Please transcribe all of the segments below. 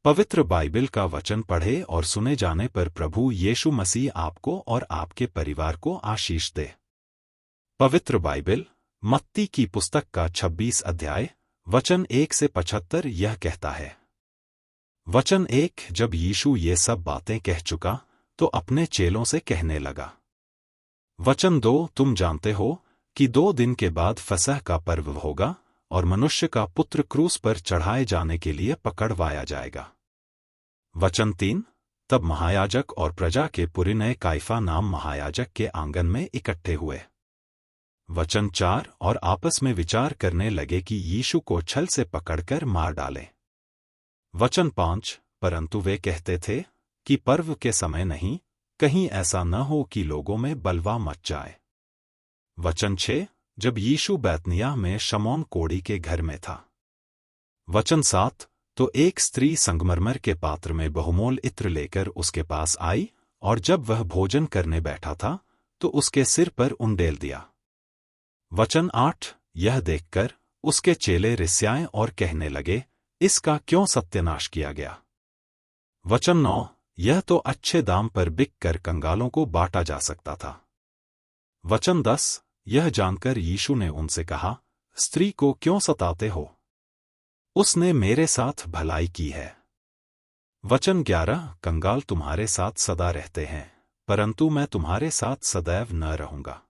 पवित्र बाइबल का वचन पढ़े और सुने जाने पर प्रभु यीशु मसीह आपको और आपके परिवार को आशीष दे। पवित्र बाइबल मत्ती की पुस्तक का 26 अध्याय वचन 1 से 75 यह कहता है। वचन 1 जब यीशु ये सब बातें कह चुका तो अपने चेलों से कहने लगा। वचन 2 तुम जानते हो कि 2 दिन के बाद फसह का पर्व होगा और मनुष्य का पुत्र क्रूस पर चढ़ाए जाने के लिए पकड़वाया जाएगा। वचन 3 तब महायाजक और प्रजा के पुरनिये काइफा नाम महायाजक के आंगन में इकट्ठे हुए। वचन 4 और आपस में विचार करने लगे कि यीशु को छल से पकड़कर मार डालें। वचन 5 परंतु वे कहते थे कि पर्व के समय नहीं, कहीं ऐसा न हो कि लोगों में बलवा मच जाए। वचन 6 जब यीशु बैतनिय्याह में शमौन कोढ़ी के घर में था। वचन 7 तो एक स्त्री संगमरमर के पात्र में बहुमोल इत्र लेकर उसके पास आई और जब वह भोजन करने बैठा था तो उसके सिर पर उंडेल दिया। वचन 8 यह देखकर उसके चेले रिसियाए और कहने लगे, इसका क्यों सत्यानाश किया गया। वचन 9 यह तो अच्छे दाम पर बिक कर कंगालों को बांटा जा सकता था। वचन 10 यह जानकर यीशु ने उनसे कहा, स्त्री को क्यों सताते हो, उसने मेरे साथ भलाई की है। वचन 11 कंगाल तुम्हारे साथ सदा रहते हैं, परंतु मैं तुम्हारे साथ सदैव न रहूंगा।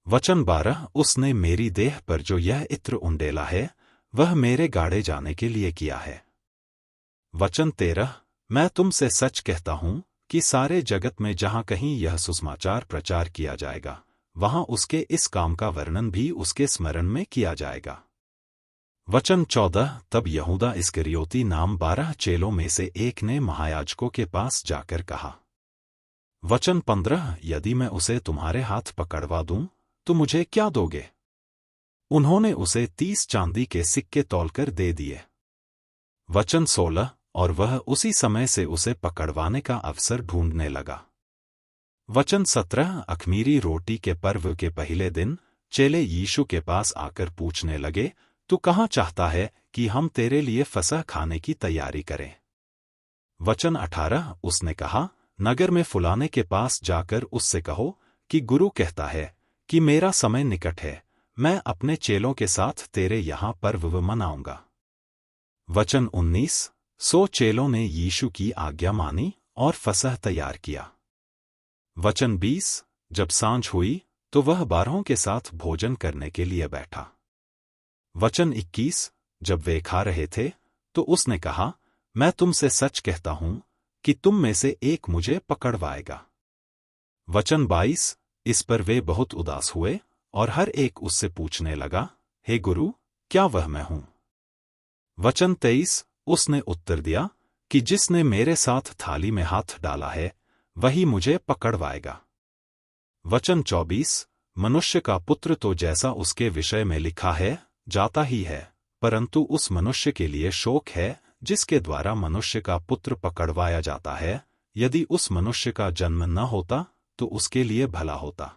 वचन 12 उसने मेरी देह पर जो यह इत्र उंडेला है वह मेरे गाड़े जाने के लिए किया है। वचन 13 मैं तुमसे सच कहता हूं कि सारे जगत में जहां कहीं यह सुसमाचार प्रचार किया जाएगा वहां उसके इस काम का वर्णन भी उसके स्मरण में किया जाएगा। वचन 14 तब यहूदा इस्करियोती नाम 12 चेलों में से एक ने महायाजकों के पास जाकर कहा। वचन 15 यदि मैं उसे तुम्हारे हाथ पकड़वा दूं तो मुझे क्या दोगे। उन्होंने उसे 30 चांदी के सिक्के तौलकर दे दिए। वचन 16 और वह उसी समय से उसे पकड़वाने का अवसर ढूंढने लगा। वचन 17 अख़मीरी रोटी के पर्व के पहले दिन चेले यीशु के पास आकर पूछने लगे, तू कहाँ चाहता है कि हम तेरे लिए फसह खाने की तैयारी करें। वचन 18 उसने कहा, नगर में फुलाने के पास जाकर उससे कहो कि गुरु कहता है कि मेरा समय निकट है, मैं अपने चेलों के साथ तेरे यहाँ पर्व मनाऊंगा। वचन 19 सो चेलों ने यीशु की आज्ञा मानी और फसह तैयार किया। वचन 20 जब सांझ हुई तो वह 12 के साथ भोजन करने के लिए बैठा। वचन 21 जब वे खा रहे थे तो उसने कहा, मैं तुमसे सच कहता हूं कि तुम में से एक मुझे पकड़वाएगा। वचन 22 इस पर वे बहुत उदास हुए और हर एक उससे पूछने लगा, हे गुरु क्या वह मैं हूं। वचन 23 उसने उत्तर दिया कि जिसने मेरे साथ थाली में हाथ डाला है वही मुझे पकड़वाएगा। वचन 24 मनुष्य का पुत्र तो जैसा उसके विषय में लिखा है जाता ही है, परंतु उस मनुष्य के लिए शोक है जिसके द्वारा मनुष्य का पुत्र पकड़वाया जाता है। यदि उस मनुष्य का जन्म न होता तो उसके लिए भला होता।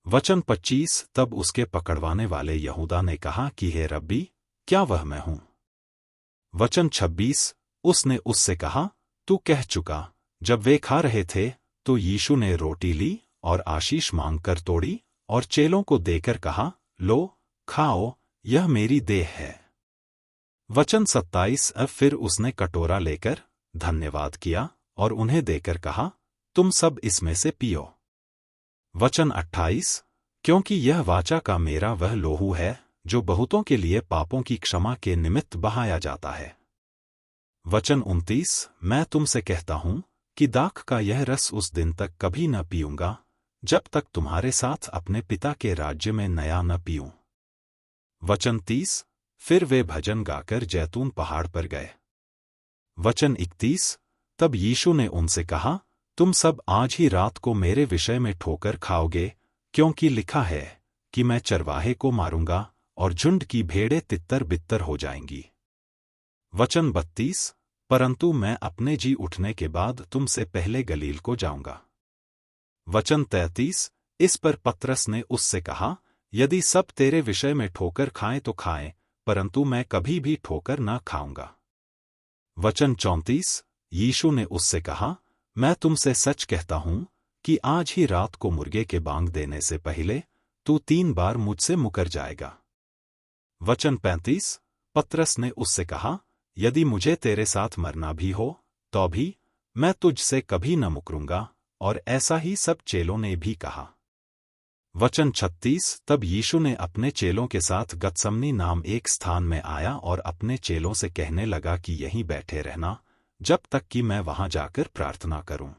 वचन 25 तब उसके पकड़वाने वाले यहूदा ने कहा कि हे रब्बी क्या वह मैं हूं। वचन 26 उसने उससे कहा, तू कह चुका। जब वे खा रहे थे तो यीशु ने रोटी ली और आशीष मांगकर तोड़ी और चेलों को देकर कहा, लो खाओ, यह मेरी देह है। वचन 27 अब फिर उसने कटोरा लेकर धन्यवाद किया और उन्हें देकर कहा, तुम सब इसमें से पियो। वचन 28 क्योंकि यह वाचा का मेरा वह लोहू है जो बहुतों के लिए पापों की क्षमा के निमित्त बहाया जाता है। वचन 29 मैं तुमसे कहता हूं कि दाख का यह रस उस दिन तक कभी न पीऊंगा जब तक तुम्हारे साथ अपने पिता के राज्य में नया न पीऊं। वचन 30 फिर वे भजन गाकर जैतून पहाड़ पर गए। वचन 31 तब यीशु ने उनसे कहा, तुम सब आज ही रात को मेरे विषय में ठोकर खाओगे, क्योंकि लिखा है कि मैं चरवाहे को मारूंगा और झुंड की भेड़ें तितर बित्तर हो जाएंगी। वचन 32 परंतु मैं अपने जी उठने के बाद तुमसे पहले गलील को जाऊंगा। वचन 33 इस पर पतरस ने उससे कहा, यदि सब तेरे विषय में ठोकर खाएं तो खाएं, परंतु मैं कभी भी ठोकर न खाऊंगा। वचन 34। यीशु ने उससे कहा, मैं तुमसे सच कहता हूं कि आज ही रात को मुर्गे के बांग देने से पहले तू 3 बार मुझसे मुकर जाएगा। वचन 35। पतरस ने उससे कहा, यदि मुझे तेरे साथ मरना भी हो तो भी मैं तुझसे कभी न मुकरूंगा। और ऐसा ही सब चेलों ने भी कहा। वचन 36। तब यीशु ने अपने चेलों के साथ गतसमनी नाम एक स्थान में आया और अपने चेलों से कहने लगा कि यहीं बैठे रहना जब तक कि मैं वहां जाकर प्रार्थना करूं।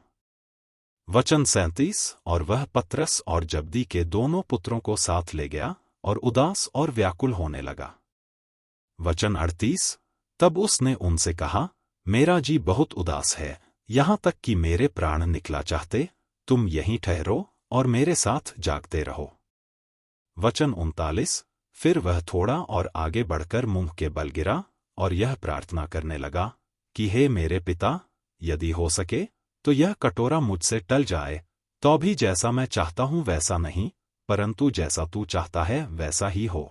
वचन 37। और वह पतरस और जब्दी के दोनों पुत्रों को साथ ले गया और उदास और व्याकुल होने लगा। वचन 38। तब उसने उनसे कहा, मेरा जी बहुत उदास है, यहां तक कि मेरे प्राण निकला चाहते। तुम यहीं ठहरो और मेरे साथ जागते रहो। वचन 39। फिर वह थोड़ा और आगे बढ़कर मुंह के बल गिरा और यह प्रार्थना करने लगा कि हे मेरे पिता, यदि हो सके तो यह कटोरा मुझसे टल जाए, तो भी जैसा मैं चाहता हूं वैसा नहीं, परंतु जैसा तू चाहता है वैसा ही हो।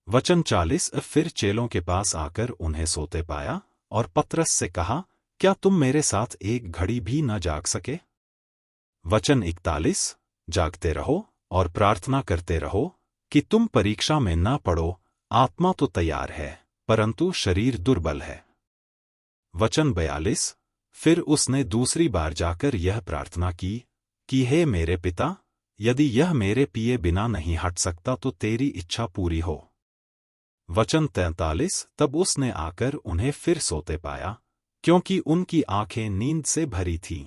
वचन 40। फिर चेलों के पास आकर उन्हें सोते पाया और पतरस से कहा, क्या तुम मेरे साथ एक घड़ी भी न जाग सके? वचन 41। जागते रहो और प्रार्थना करते रहो कि तुम परीक्षा में न पड़ो। आत्मा तो तैयार है परंतु शरीर दुर्बल है। वचन 42। फिर उसने दूसरी बार जाकर यह प्रार्थना की कि हे मेरे पिता, यदि यह मेरे पिए बिना नहीं हट सकता तो तेरी इच्छा पूरी हो। वचन 43। तब उसने आकर उन्हें फिर सोते पाया, क्योंकि उनकी आंखें नींद से भरी थीं।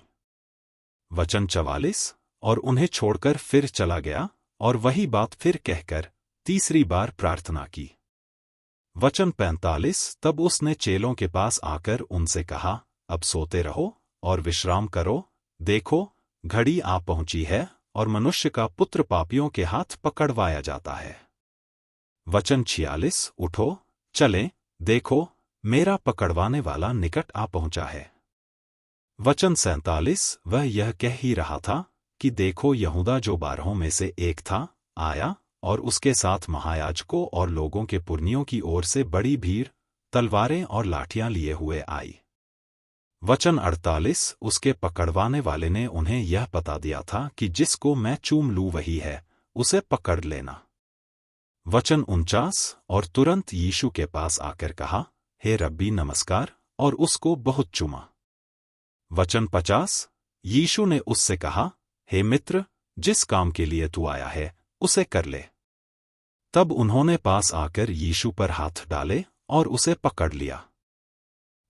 वचन 44। और उन्हें छोड़कर फिर चला गया और वही बात फिर कहकर तीसरी बार प्रार्थना की। वचन 45। तब उसने चेलों के पास आकर उनसे कहा, अब सोते रहो और विश्राम करो। देखो, घड़ी आ पहुंची है और मनुष्य का पुत्र पापियों के हाथ पकड़वाया जाता है। वचन 46। उठो, चलें, देखो, मेरा पकड़वाने वाला निकट आ पहुंचा है। वचन 47। वह यह कह ही रहा था कि देखो, यहूदा जो 12 में से एक था आया और उसके साथ महायाजकों और लोगों के पुरनियों की ओर से बड़ी भीड़ तलवारें और लाठियां लिए हुए आई। वचन 48। उसके पकड़वाने वाले ने उन्हें यह बता दिया था कि जिसको मैं चूम लूं वही है, उसे पकड़ लेना। वचन 49। और तुरंत यीशु के पास आकर कहा, हे रब्बी नमस्कार, और उसको बहुत चूमा। वचन 50। यीशु ने उससे कहा, हे मित्र, जिस काम के लिए तू आया है उसे कर ले। तब उन्होंने पास आकर यीशु पर हाथ डाले और उसे पकड़ लिया।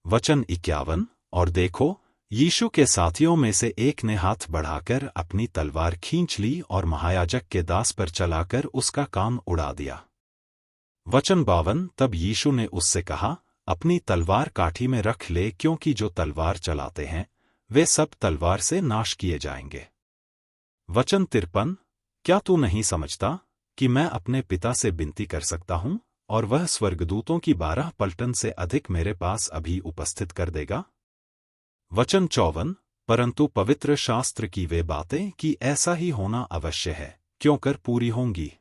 वचन 51। और देखो, यीशु के साथियों में से एक ने हाथ बढ़ाकर अपनी तलवार खींच ली और महायाजक के दास पर चलाकर उसका कान उड़ा दिया। वचन 52। तब यीशु ने उससे कहा, अपनी तलवार काठी में रख ले, क्योंकि जो तलवार चलाते हैं वे सब तलवार से नाश किए जाएंगे। वचन 53। क्या तू नहीं समझता कि मैं अपने पिता से विनती कर सकता हूं और वह स्वर्गदूतों की 12 पलटन से अधिक मेरे पास अभी उपस्थित कर देगा? वचन 54। परंतु पवित्र शास्त्र की वे बातें कि ऐसा ही होना अवश्य है क्यों कर पूरी होंगी।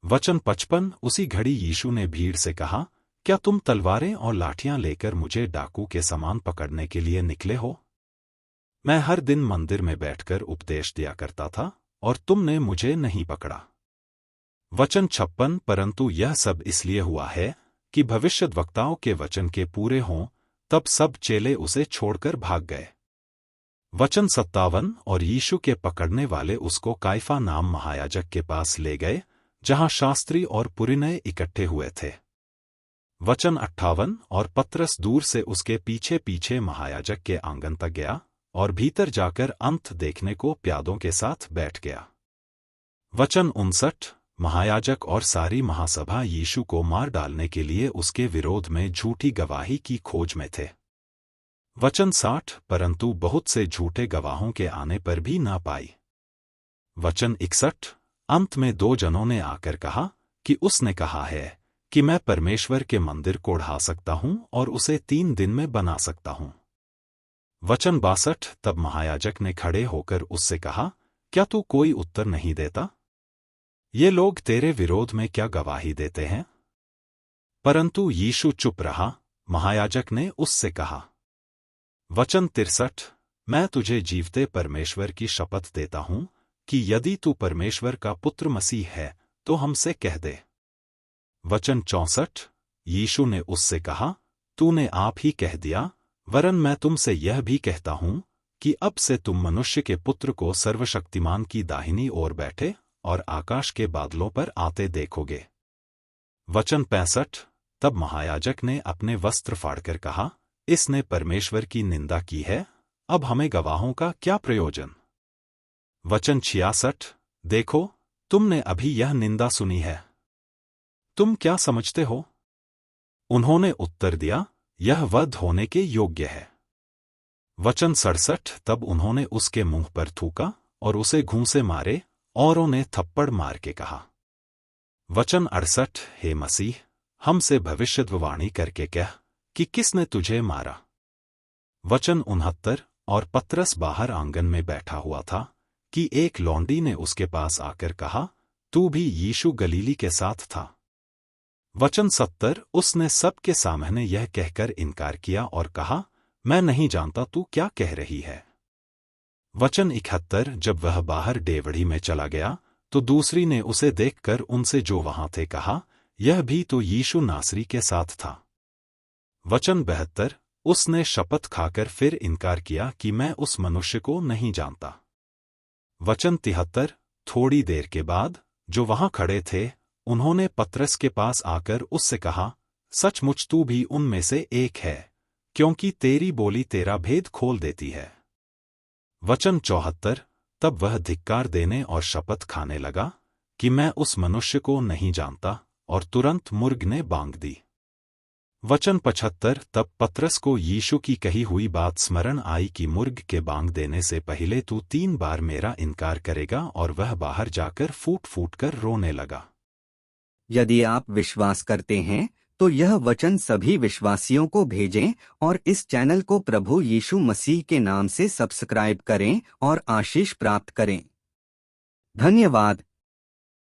वचन 55। उसी घड़ी यीशु ने भीड़ से कहा, क्या तुम तलवारें और लाठियां लेकर मुझे डाकू के समान पकड़ने के लिए निकले हो? मैं हर दिन मंदिर में बैठकर उपदेश दिया करता था और तुमने मुझे नहीं पकड़ा। वचन 56। परंतु यह सब इसलिए हुआ है कि भविष्यद्वक्ताओं के वचन के पूरे हों। तब सब चेले उसे छोड़कर भाग गए। वचन 57। और यीशु के पकड़ने वाले उसको काइफा नाम महायाजक के पास ले गए, जहां शास्त्री और पुरनिये इकट्ठे हुए थे। वचन 58। और पतरस दूर से उसके पीछे पीछे महायाजक के आंगन तक गया और भीतर जाकर अंत देखने को प्यादों के साथ बैठ गया। वचन 59। महायाजक और सारी महासभा यीशु को मार डालने के लिए उसके विरोध में झूठी गवाही की खोज में थे। वचन 60। परंतु बहुत से झूठे गवाहों के आने पर भी ना पाई। वचन 61। अंत में 2 जनों ने आकर कहा कि उसने कहा है कि मैं परमेश्वर के मंदिर को ढा सकता हूं और उसे 3 दिन में बना सकता हूं। वचन 62। तब महायाजक ने खड़े होकर उससे कहा, क्या तू कोई उत्तर नहीं देता? ये लोग तेरे विरोध में क्या गवाही देते हैं? परंतु यीशु चुप रहा महायाजक ने उससे कहा। वचन 63, मैं तुझे जीवते परमेश्वर की शपथ देता हूं कि यदि तू परमेश्वर का पुत्र मसीह है तो हमसे कह दे। वचन 64, यीशु ने उससे कहा, तूने आप ही कह दिया, वरन मैं तुमसे यह भी कहता हूं कि अब से तुम मनुष्य के पुत्र को सर्वशक्तिमान की दाहिनी ओर बैठे और आकाश के बादलों पर आते देखोगे। वचन 65, तब महायाजक ने अपने वस्त्र फाड़कर कहा, इसने परमेश्वर की निंदा की है, अब हमें गवाहों का क्या प्रयोजन। वचन 66, देखो, तुमने अभी यह निंदा सुनी है, तुम क्या समझते हो? उन्होंने उत्तर दिया, यह वध होने के योग्य है। वचन 67, तब उन्होंने उसके मुंह पर थूका और उसे घूंसे मारे और उन्हें थप्पड़ मार के कहा। वचन 68, हे मसीह, हमसे भविष्यद्वाणी करके कह कि किसने तुझे मारा। वचन 69, और पतरस बाहर आंगन में बैठा हुआ था कि एक लौंडी ने उसके पास आकर कहा, तू भी यीशु गलीली के साथ था। वचन 70, उसने सबके सामने यह कहकर इनकार किया और कहा, मैं नहीं जानता तू क्या कह रही है। वचन 71, जब वह बाहर डेवढ़ी में चला गया तो दूसरी ने उसे देखकर उनसे जो वहां थे कहा, यह भी तो यीशु नासरी के साथ था। वचन 72, उसने शपथ खाकर फिर इनकार किया कि मैं उस मनुष्य को नहीं जानता। वचन 73, थोड़ी देर के बाद जो वहां खड़े थे उन्होंने पतरस के पास आकर उससे कहा, सचमुच तू भी उनमें से एक है, क्योंकि तेरी बोली तेरा भेद खोल देती है। वचन 74, तब वह धिक्कार देने और शपथ खाने लगा कि मैं उस मनुष्य को नहीं जानता, और तुरंत मुर्ग ने बांग दी। वचन 75, तब पतरस को यीशु की कही हुई बात स्मरण आई कि मुर्ग के बांग देने से पहले तू 3 बार मेरा इनकार करेगा, और वह बाहर जाकर फूट फूट कर रोने लगा। यदि आप विश्वास करते हैं तो यह वचन सभी विश्वासियों को भेजें और इस चैनल को प्रभु यीशु मसीह के नाम से सब्सक्राइब करें और आशीष प्राप्त करें। धन्यवाद।